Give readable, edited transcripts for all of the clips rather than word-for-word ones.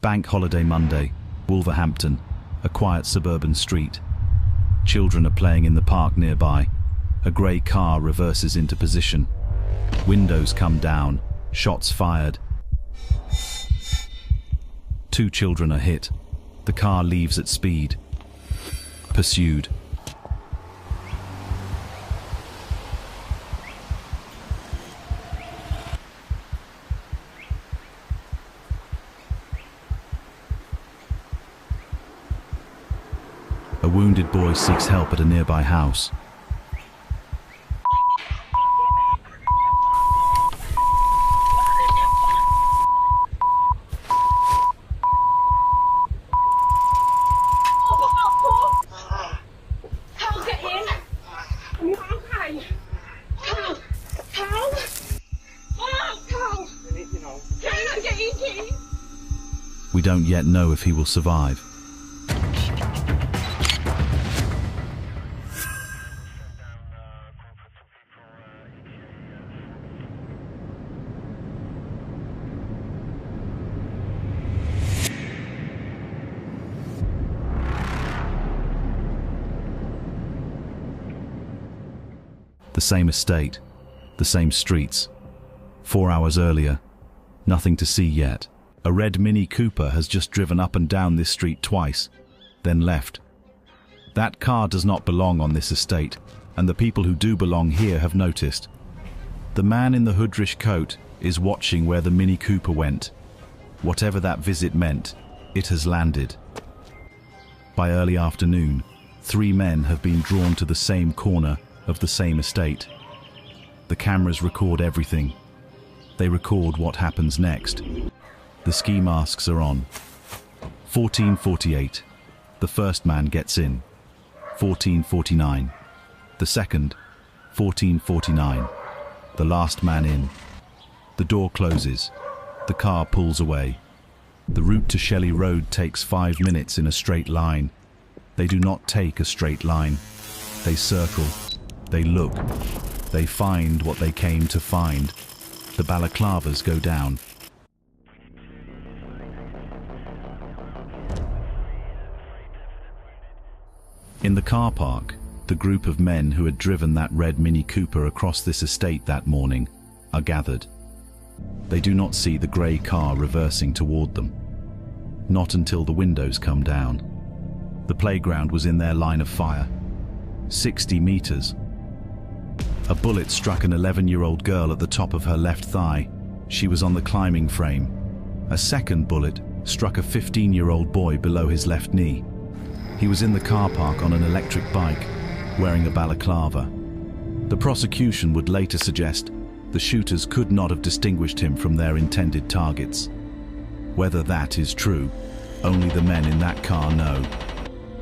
Bank holiday Monday, Wolverhampton, a quiet suburban street. Children are playing in the park nearby. A grey car reverses into position. Windows come down, shots fired. 2 children are hit. The car leaves at speed. Pursued. A wounded boy seeks help at a nearby house. We don't yet know if he will survive. The same estate, the same streets. 4 hours earlier, nothing to see yet. A red Mini Cooper has just driven up and down this street twice, then left. That car does not belong on this estate, and the people who do belong here have noticed. The man in the hoodrish coat is watching where the Mini Cooper went. Whatever that visit meant, it has landed. By early afternoon, 3 men have been drawn to the same corner of the same estate. The cameras record everything. They record what happens next. The ski masks are on. 14:48. The first man gets in. 14:49. The second. 14:49. The last man in. The door closes. The car pulls away. The route to Shelley Road takes 5 minutes in a straight line. They do not take a straight line. They circle. They look. They find what they came to find. The balaclavas go down. In the car park, the group of men who had driven that red Mini Cooper across this estate that morning are gathered. They do not see the grey car reversing toward them. Not until the windows come down. The playground was in their line of fire. 60 meters. A bullet struck an 11-year-old girl at the top of her left thigh. She was on the climbing frame. A second bullet struck a 15-year-old boy below his left knee. He was in the car park on an electric bike, wearing a balaclava. The prosecution would later suggest the shooters could not have distinguished him from their intended targets. Whether that is true, only the men in that car know.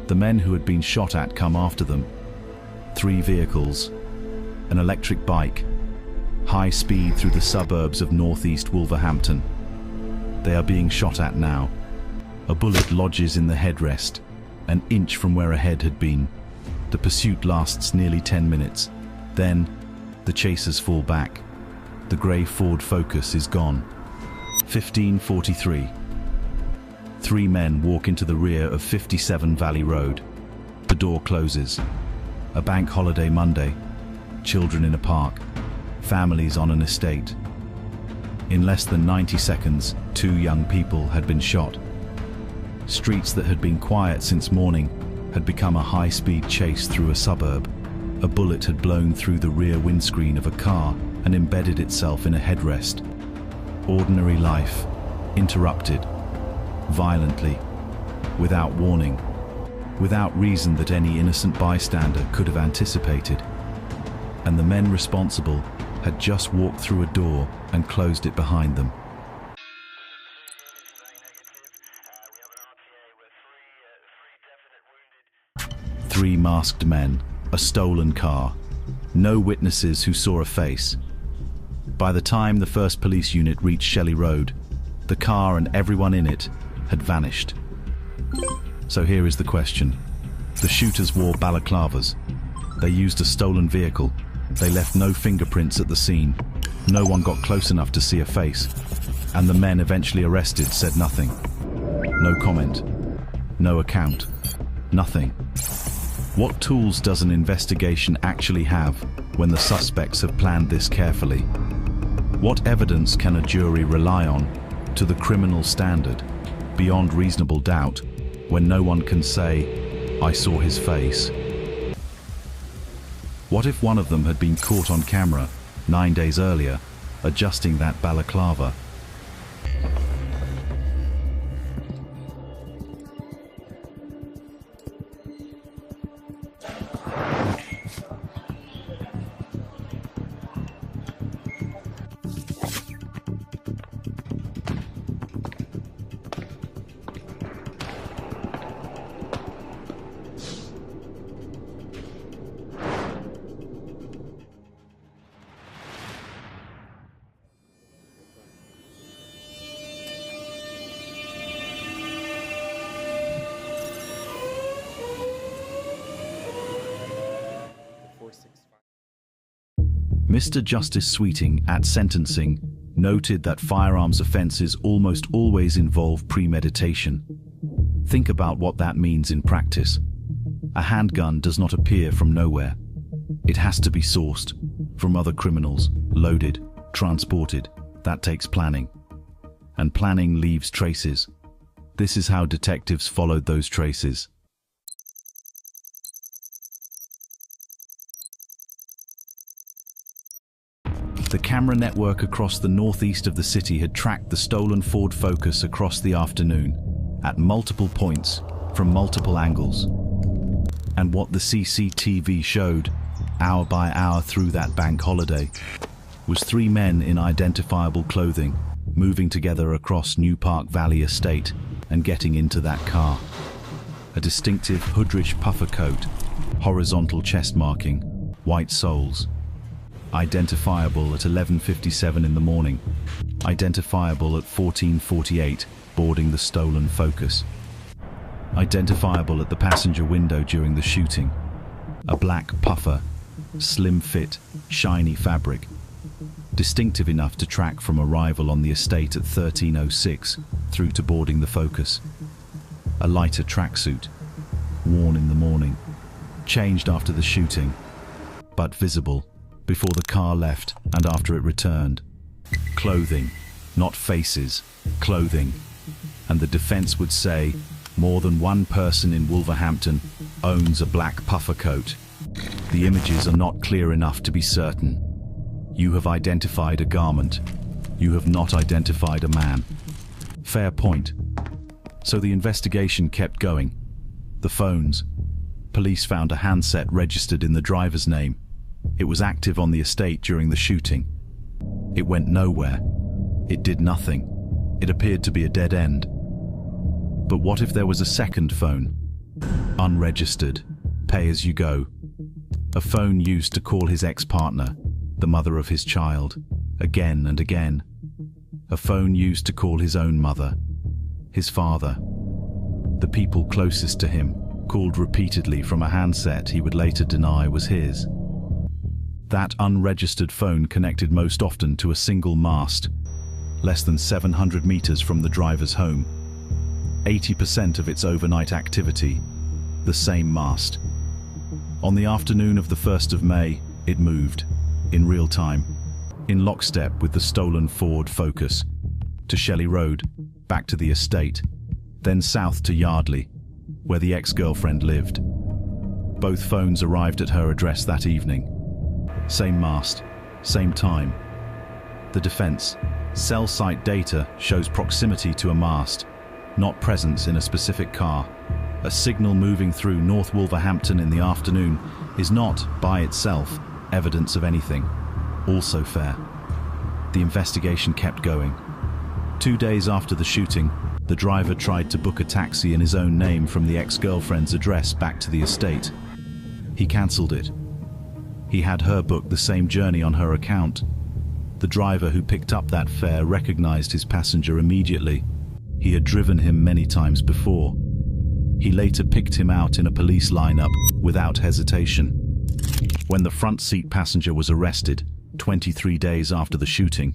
The men who had been shot at come after them. 3 vehicles, an electric bike, high speed through the suburbs of northeast Wolverhampton. They are being shot at now. A bullet lodges in the headrest, an inch from where a head had been. The pursuit lasts nearly 10 minutes. Then, the chasers fall back. The grey Ford Focus is gone. 15:43. 3 men walk into the rear of 57 Valley Road. The door closes. A bank holiday Monday. Children in a park. Families on an estate. In less than 90 seconds, 2 young people had been shot. Streets that had been quiet since morning had become a high-speed chase through a suburb. A bullet had blown through the rear windscreen of a car and embedded itself in a headrest. Ordinary life, interrupted, violently, without warning, without reason that any innocent bystander could have anticipated. And the men responsible had just walked through a door and closed it behind them. Three masked men, a stolen car, no witnesses who saw a face. By the time the first police unit reached Shelley Road, the car and everyone in it had vanished. So here is the question. The shooters wore balaclavas. They used a stolen vehicle. They left no fingerprints at the scene. No one got close enough to see a face. And the men eventually arrested said nothing. No comment. No account. Nothing. What tools does an investigation actually have when the suspects have planned this carefully? What evidence can a jury rely on to the criminal standard, beyond reasonable doubt, when no one can say, "I saw his face"? What if one of them had been caught on camera 9 days earlier, adjusting that balaclava? Mr. Justice Sweeting, at sentencing, noted that firearms offences almost always involve premeditation. Think about what that means in practice. A handgun does not appear from nowhere. It has to be sourced from other criminals, loaded, transported. That takes planning. And planning leaves traces. This is how detectives followed those traces. The camera network across the northeast of the city had tracked the stolen Ford Focus across the afternoon, at multiple points, from multiple angles. And what the CCTV showed, hour by hour through that bank holiday, was 3 men in identifiable clothing, moving together across New Park Valley Estate and getting into that car. A distinctive hoodrich puffer coat, horizontal chest marking, white soles. Identifiable at 11:57 in the morning. Identifiable at 14:48, boarding the stolen Focus. Identifiable at the passenger window during the shooting. A black puffer, slim fit, shiny fabric. Distinctive enough to track from arrival on the estate at 13:06 through to boarding the Focus. A lighter tracksuit, worn in the morning. Changed after the shooting, but visible before the car left and after it returned. Clothing, not faces, clothing. And the defense would say, more than one person in Wolverhampton owns a black puffer coat. The images are not clear enough to be certain. You have identified a garment. You have not identified a man. Fair point. So the investigation kept going. The phones. Police found a handset registered in the driver's name. It was active on the estate during the shooting. It went nowhere. It did nothing. It appeared to be a dead end. But what if there was a second phone? Unregistered. Pay as you go. A phone used to call his ex-partner, the mother of his child, again and again. A phone used to call his own mother, his father. The people closest to him, called repeatedly from a handset he would later deny was his. That unregistered phone connected most often to a single mast, less than 700 meters from the driver's home. 80% of its overnight activity, the same mast. On the afternoon of the 1st of May, it moved, in real time, in lockstep with the stolen Ford Focus, to Shelley Road, back to the estate, then south to Yardley, where the ex-girlfriend lived. Both phones arrived at her address that evening. Same mast, same time. The defense, cell site data shows proximity to a mast, not presence in a specific car. A signal moving through North Wolverhampton in the afternoon is not, by itself, evidence of anything. Also fair. The investigation kept going. 2 days after the shooting, the driver tried to book a taxi in his own name from the ex-girlfriend's address back to the estate. He cancelled it. He had her book the same journey on her account. The driver who picked up that fare recognized his passenger immediately. He had driven him many times before. He later picked him out in a police lineup without hesitation. When the front seat passenger was arrested, 23 days after the shooting,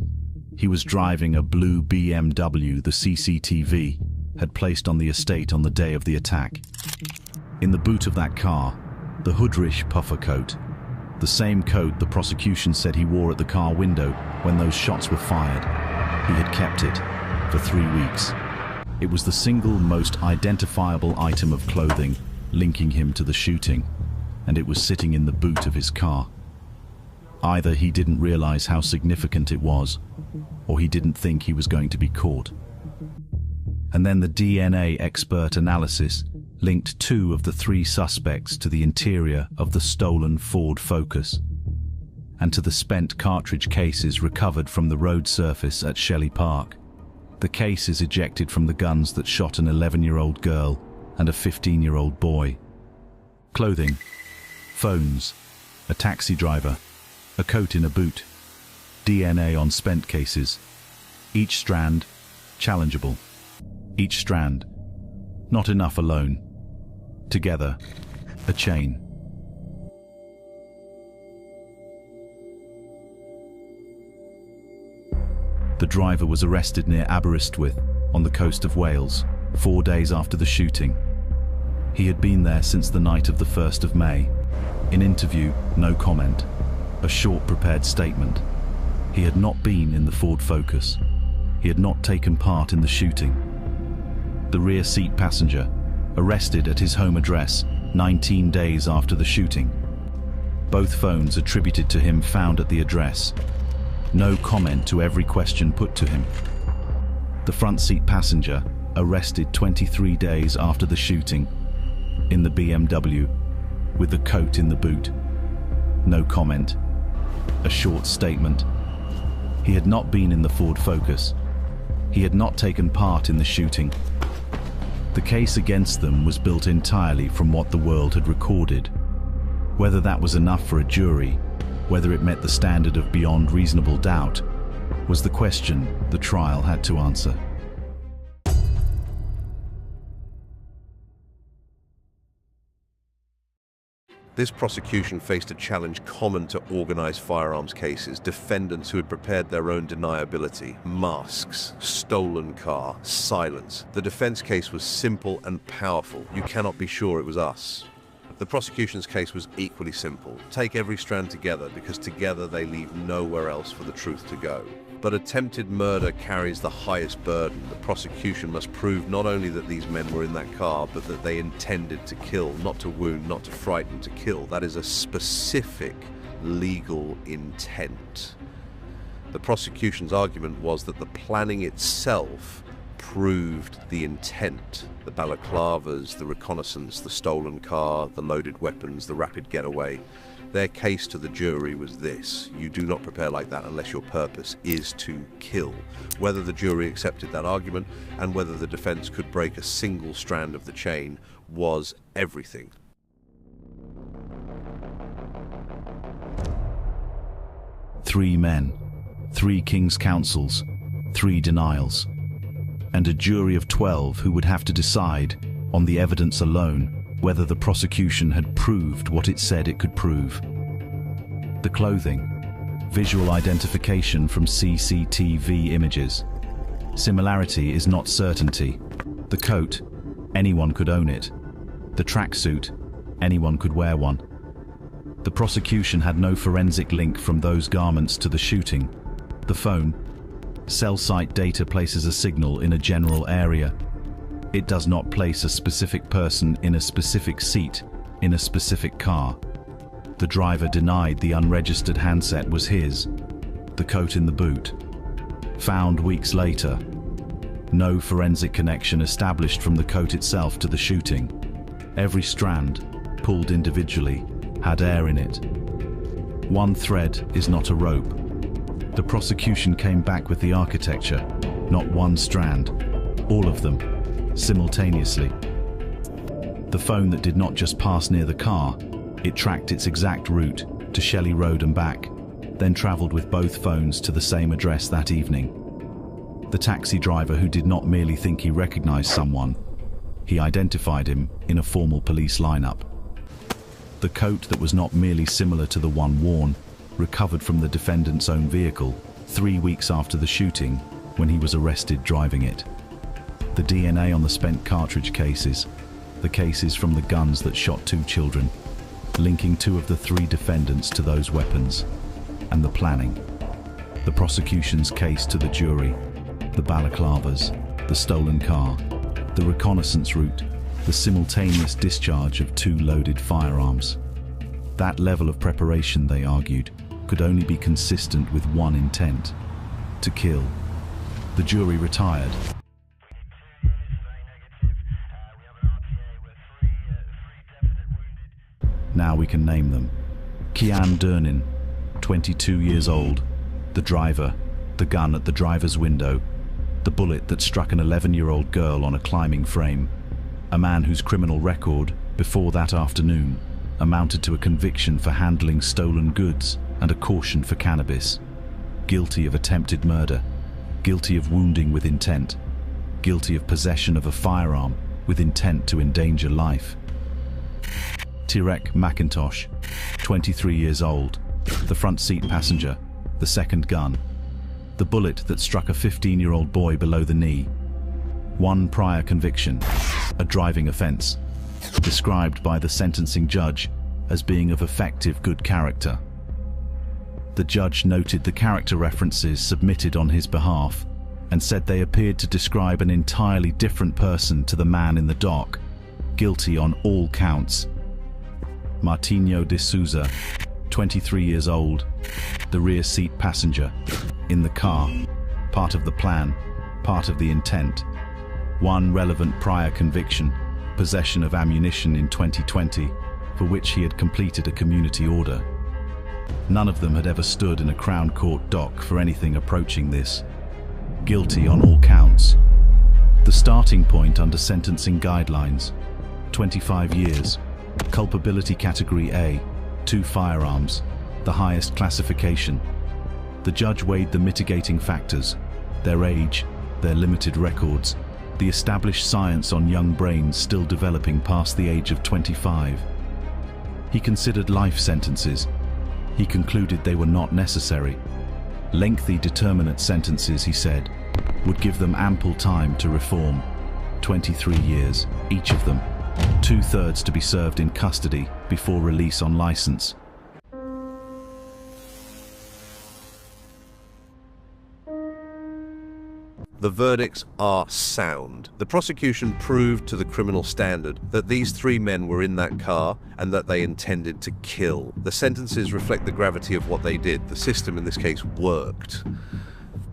he was driving a blue BMW, the CCTV, had placed on the estate on the day of the attack. In the boot of that car, the Hoodrich puffer coat, the same coat the prosecution said he wore at the car window when those shots were fired. He had kept it for 3 weeks. It was the single most identifiable item of clothing linking him to the shooting, and it was sitting in the boot of his car. Either he didn't realize how significant it was, or he didn't think he was going to be caught. And then the DNA expert analysis linked 2 of the 3 suspects to the interior of the stolen Ford Focus and to the spent cartridge cases recovered from the road surface at Shelley Park. The cases ejected from the guns that shot an 11-year-old girl and a 15-year-old boy. Clothing, phones, a taxi driver, a coat in a boot, DNA on spent cases. Each strand challengeable. Each strand not enough alone. Together, a chain. The driver was arrested near Aberystwyth on the coast of Wales 4 days after the shooting. He had been there since the night of the 1st of May. In interview, no comment. A short prepared statement. He had not been in the Ford Focus. He had not taken part in the shooting. The rear seat passenger, arrested at his home address 19 days after the shooting. Both phones attributed to him found at the address. No comment to every question put to him. The front seat passenger, arrested 23 days after the shooting, in the BMW, with the coat in the boot. No comment. A short statement. He had not been in the Ford Focus. He had not taken part in the shooting. The case against them was built entirely from what the world had recorded. Whether that was enough for a jury, whether it met the standard of beyond reasonable doubt, was the question the trial had to answer. This prosecution faced a challenge common to organized firearms cases: defendants who had prepared their own deniability, masks, stolen car, silence. The defense case was simple and powerful. You cannot be sure it was us. The prosecution's case was equally simple. Take every strand together, because together they leave nowhere else for the truth to go. But attempted murder carries the highest burden. The prosecution must prove not only that these men were in that car, but that they intended to kill, not to wound, not to frighten, to kill. That is a specific legal intent. The prosecution's argument was that the planning itself proved the intent. The balaclavas, the reconnaissance, the stolen car, the loaded weapons, the rapid getaway. Their case to the jury was this: you do not prepare like that unless your purpose is to kill. Whether the jury accepted that argument and whether the defense could break a single strand of the chain was everything. Three men, 3 King's Counsels, 3 denials, and a jury of 12 who would have to decide, on the evidence alone, whether the prosecution had proved what it said it could prove. The clothing, visual identification from CCTV images. Similarity is not certainty. The coat, anyone could own it. The tracksuit, anyone could wear one. The prosecution had no forensic link from those garments to the shooting. The phone, cell site data places a signal in a general area. It does not place a specific person in a specific seat in a specific car. The driver denied the unregistered handset was his. The coat in the boot. Found weeks later. No forensic connection established from the coat itself to the shooting. Every strand, pulled individually, had air in it. One thread is not a rope. The prosecution came back with the architecture, not one strand, all of them, simultaneously. The phone that did not just pass near the car, it tracked its exact route to Shelley Road and back, then travelled with both phones to the same address that evening. The taxi driver who did not merely think he recognised someone, he identified him in a formal police lineup. The coat that was not merely similar to the one worn, recovered from the defendant's own vehicle 3 weeks after the shooting when he was arrested driving it. The DNA on the spent cartridge cases, the cases from the guns that shot 2 children, linking 2 of the 3 defendants to those weapons, and the planning. The prosecution's case to the jury, the balaclavas, the stolen car, the reconnaissance route, the simultaneous discharge of 2 loaded firearms. That level of preparation, they argued, could only be consistent with one intent: to kill. The jury retired. Now we can name them. Kian Durnin, 22 years old, the driver, the gun at the driver's window, the bullet that struck an 11-year-old girl on a climbing frame, a man whose criminal record, before that afternoon, amounted to a conviction for handling stolen goods and a caution for cannabis, guilty of attempted murder, guilty of wounding with intent, guilty of possession of a firearm with intent to endanger life. Tirek McIntosh, 23 years old, the front seat passenger, the second gun, the bullet that struck a 15-year-old boy below the knee. 1 prior conviction, a driving offense, described by the sentencing judge as being of effective good character. The judge noted the character references submitted on his behalf and said they appeared to describe an entirely different person to the man in the dock, guilty on all counts. Martinho de Souza, 23 years old, the rear seat passenger, in the car, part of the plan, part of the intent. 1 relevant prior conviction, possession of ammunition in 2020, for which he had completed a community order. None of them had ever stood in a Crown Court dock for anything approaching this. Guilty on all counts. The starting point under sentencing guidelines, 25 years. Culpability category A, 2 firearms, the highest classification. The judge weighed the mitigating factors, their age, their limited records, the established science on young brains still developing past the age of 25. He considered life sentences. He concluded they were not necessary. Lengthy determinate sentences, he said, would give them ample time to reform. 23 years, each of them. 2/3 to be served in custody before release on license. The verdicts are sound. The prosecution proved to the criminal standard that these 3 men were in that car and that they intended to kill. The sentences reflect the gravity of what they did. The system in this case worked.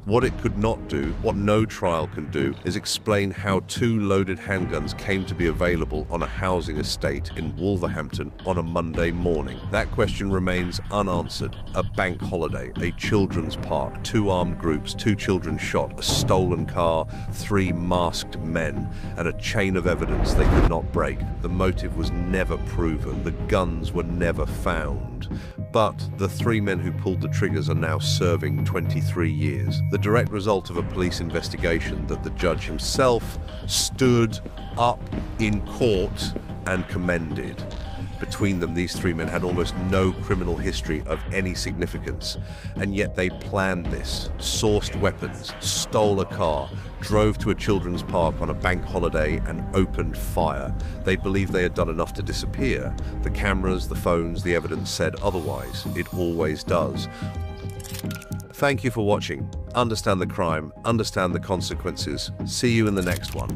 What it could not do, what no trial can do, is explain how 2 loaded handguns came to be available on a housing estate in Wolverhampton on a Monday morning. That question remains unanswered. A bank holiday, a children's park, 2 armed groups, 2 children shot, a stolen car, 3 masked men, and a chain of evidence they could not break. The motive was never proven. The guns were never found. But the 3 men who pulled the triggers are now serving 23 years. The direct result of a police investigation that the judge himself stood up in court and commended. Between them, these 3 men had almost no criminal history of any significance, and yet they planned this, sourced weapons, stole a car, drove to a children's park on a bank holiday and opened fire. They believed they had done enough to disappear. The cameras, the phones, the evidence said otherwise. It always does. Thank you for watching. Understand the crime, understand the consequences. See you in the next one.